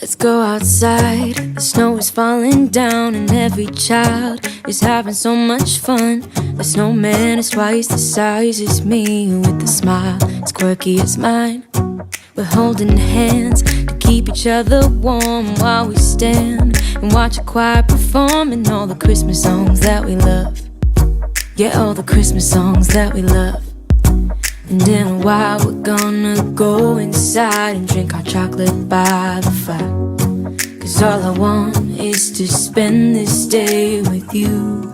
Let's go outside, the snow is falling down and every child is having so much fun. The snowman is twice the size as me with a smile as quirky as mine. We're holding hands to keep each other warm while we stand and watch a choir performing all the Christmas songs that we love. Yeah, all the Christmas songs that we love. And in a while we're gonna go inside and drink our chocolate by the fire. Cause all I want is to spend this day with you.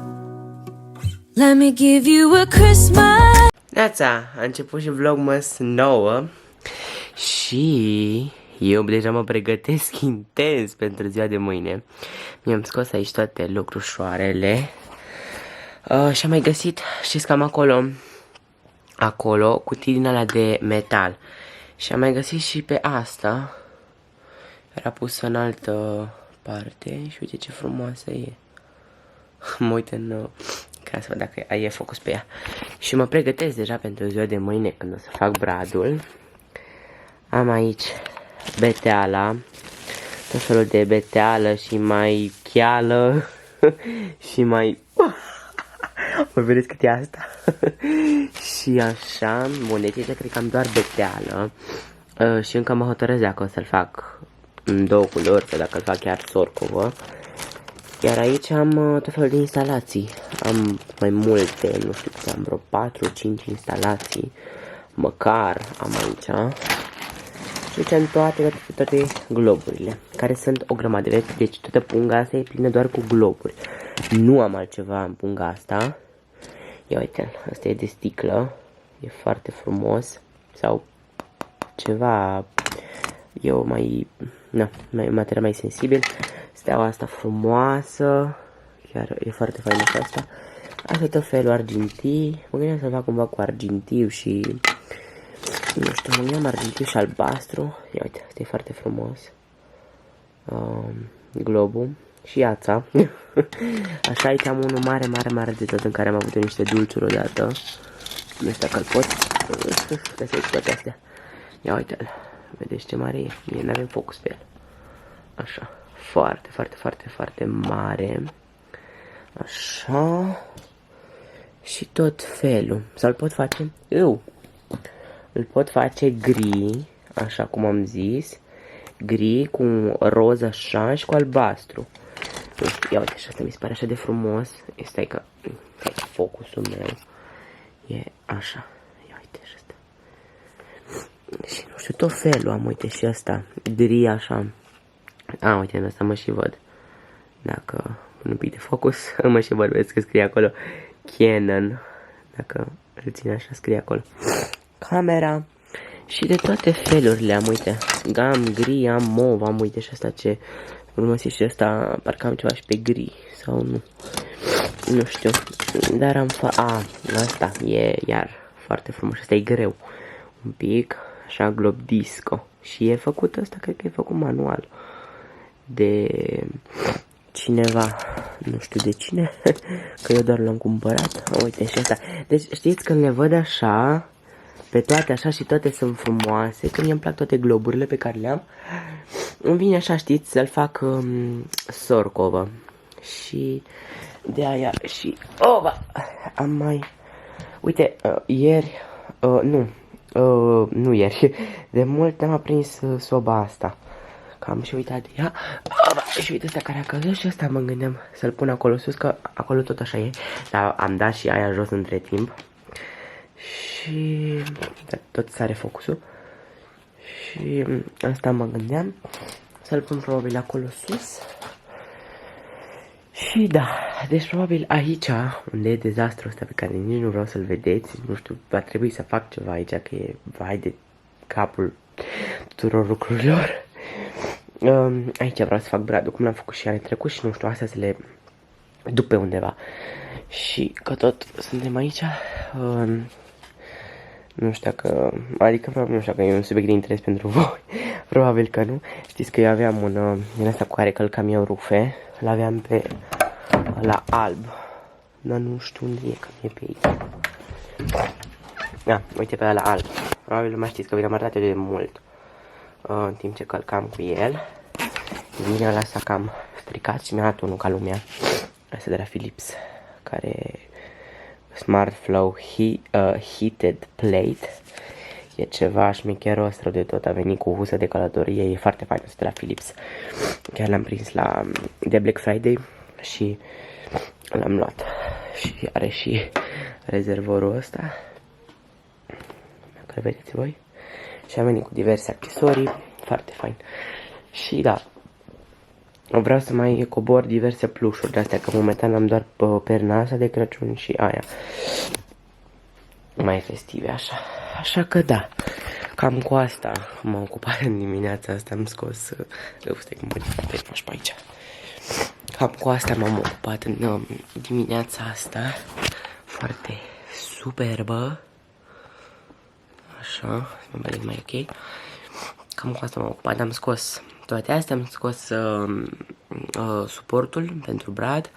Let me give you a Christmas. Neața, a început și vlogmas 9 și eu deja mă pregătesc intens pentru ziua de mâine. Mi-am scos aici toate lucrușoarele și am mai găsit, știți că am acolo cutii din alea de metal. Și am mai găsit și pe asta. Era pusă în altă parte și uite ce frumoasă e. Mă uit în ca să văd dacă e focus pe ea. Și mă pregătesc deja pentru ziua de mâine când o să fac bradul. Am aici beteala, tot felul de beteală și mai cheală și mai... Mă vedeți cât e asta? Și așa, bun, deci aici cred că am doar beteală și încă mă hotărăsc dacă o să-l fac în două culori sau dacă îl fac chiar sorcovă. Iar aici am tot felul de instalații. Am mai multe, nu știu câte, am vreo 4-5 instalații. Măcar am aici. Și aici am toate globurile, care sunt o grămadă. Deci toată punga asta e plină doar cu globuri. Nu am altceva în punga asta. Ia uite, asta e de sticlă. E foarte frumos. Sau ceva... Eu mai... Na, material mai sensibil. Steaua asta frumoasă. Chiar e foarte faină și asta. Asta e tot felul argintii. Mă gândeam să fac cumva cu argintiu și... Nu știu, mă gândeam argintiu și albastru. Ia uite, asta e foarte frumos. Globul. Și ața. Așa, aici am unul mare de tot în care am avut niște dulciuri odată. Nu știu dacă îl pot. Stai să toate astea. Ia uite-l. Vedeți ce mare e? Mie n-avem focus pe el. Așa. Foarte mare. Așa. Și tot felul. Sau îl pot face? Îl pot face gri. Așa cum am zis. Gri cu roz așa și cu albastru. Ia uite, și asta mi se pare așa de frumos. Stai că focusul meu e așa. Ia uite și asta. Și nu știu, tot felul am, uite și asta. Gri așa. Uite, în asta mă și văd. Dacă pun un pic de focus, mă și văd, vezi că scrie acolo Canon. Dacă îl țin așa, scrie acolo camera. Și de toate felurile am, uite. Am gri, am mov, am, uite și asta ce frumos și asta, parcă am ceva și pe gri, sau nu. Nu știu, dar am asta e iar foarte frumos, asta e greu. Un pic, așa, glob disco. Și e făcut asta, cred că e făcut manual. De cineva, nu știu de cine, că eu doar l-am cumpărat. Uite și asta. Deci știți, când le văd așa, pe toate așa și toate sunt frumoase, când îmi plac toate globurile pe care le am, îmi vine așa, știți, să-l fac sorcovă. Și de aia și am mai... Uite, ieri, nu ieri, de mult am aprins soba asta. Că am și uitat de ea. Și uite asta care a căzut și asta mă gândeam să-l pun acolo sus, că acolo tot așa e. Dar am dat și aia jos între timp. Și tot sare focusul. Și asta mă gândeam să-l pun probabil acolo sus. Și da, deci probabil aici, unde e dezastrul ăsta pe care nici nu vreau să-l vedeți, nu știu, va trebui să fac ceva aici, că e vai de capul tuturor lucrurilor. Aici vreau să fac bradul, cum l-am făcut și anul trecut și nu știu, astea să le duc pe undeva. Și că tot suntem aici, nu știu dacă, adică probabil nu știu dacă e un subiect de interes pentru voi, probabil că nu. Știți că eu aveam un, din asta cu care călcam eu rufe, l-aveam pe la alb, dar nu știu unde e, că e pe aici. Uite pe la alb, probabil nu mai știți că vi l-am arătat eu de mult, în timp ce călcam cu el. Vine ăla s-a cam stricat și mi-a dat unul ca lumea. Asta de la Philips, care Smart Flow Heated Plate. E ceva șmecheros rău de tot, a venit cu husă de călătorie, e foarte fain de la Philips. Chiar l-am prins de Black Friday și l-am luat. Și are și rezervorul ăsta, dacă vedeți voi. Și a venit cu diverse accesorii, foarte fain. Și da, vreau să mai cobor diverse plușuri de astea, că momentan am doar perna asta de Crăciun și aia mai festive, așa. Așa că da, cam cu asta m-am ocupat în dimineața asta, am scos, stai cum te faci pe aici. Cam cu asta m-am ocupat în dimineața asta, foarte superbă, așa, mă vedeți mai ok. Cam cu asta m-am ocupat, am scos toate astea, am scos suportul pentru brad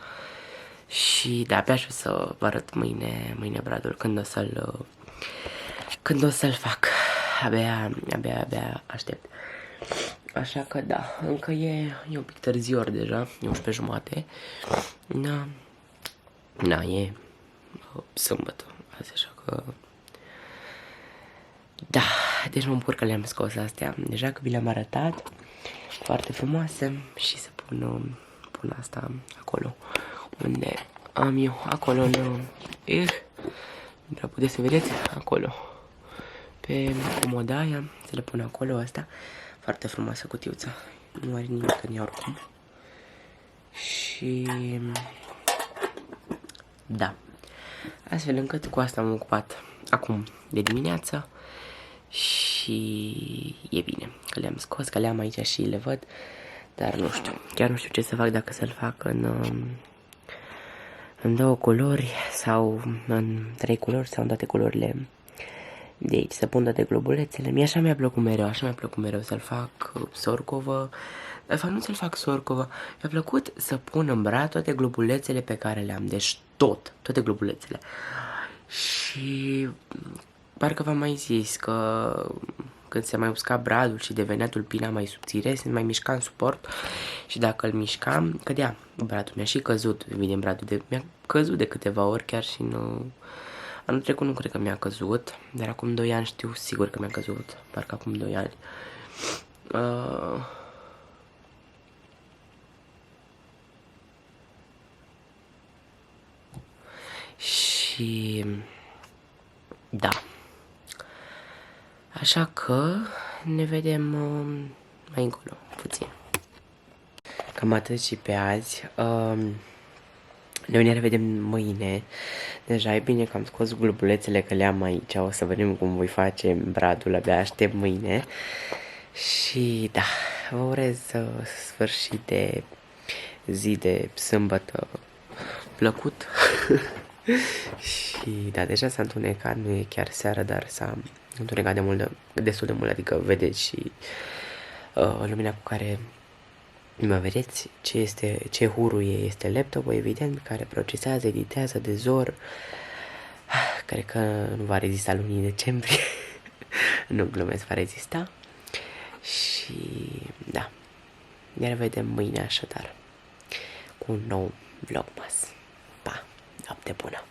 și de abia aștept să vă arăt mâine bradul când o să-l fac. Abia aștept. Așa că da, încă e un pic târziu ori deja, e 11:30. Da, e sâmbătă azi, așa că da, deci mă bucur că le-am scos astea. Deja că vi le-am arătat, foarte frumoase, și să pun asta acolo unde am eu, acolo în dar puteți să vedeți acolo pe comoda aia, să le pun acolo. Asta foarte frumoasă cutiuța, nu are nimic în ea oricum. Și da, astfel încât cu asta am ocupat acum de dimineață. Și e bine că le-am scos, că le-am aici și le văd. Dar nu știu, chiar nu știu ce să fac, dacă să-l fac în 2 culori sau în 3 culori sau în toate culorile de aici. Să pun toate globulețele. Mie așa mi-a plăcut mereu, să-l fac sorcovă. De fapt nu să-l fac sorcovă, mi-a plăcut să pun în brad toate globulețele pe care le am. Deci toate globulețele. Și parcă v-am mai zis că când se mai usca bradul și devenea tulpina mai subțire, se mai mișca în suport și dacă îl mișcam, cădea bradul. Mi-a și căzut, evident, bradul mi-a căzut de câteva ori, chiar și anul trecut nu cred că mi-a căzut, dar acum 2 ani știu sigur că mi-a căzut, parcă acum 2 ani. Și da. Așa că ne vedem mai încolo, puțin. Cam atât și pe azi. Ne revedem mâine. Deja e bine că am scos globulețele, că le-am aici. O să vedem cum voi face bradul, abia aștept mâine. Și da, vă urez sfârșit de zi de sâmbătă plăcut. Și da, deja s-a întunecat, nu e chiar seara, dar s-a întunecat destul de mult, adică vedeți și lumina cu care mă vedeți, ce huruie este laptopul, evident, care procesează, editează de zor. Cred că nu va rezista lunii decembrie. Nu glumesc, va rezista. Și da, ne revedem mâine așadar cu un nou vlogmas. Pa, noapte bună!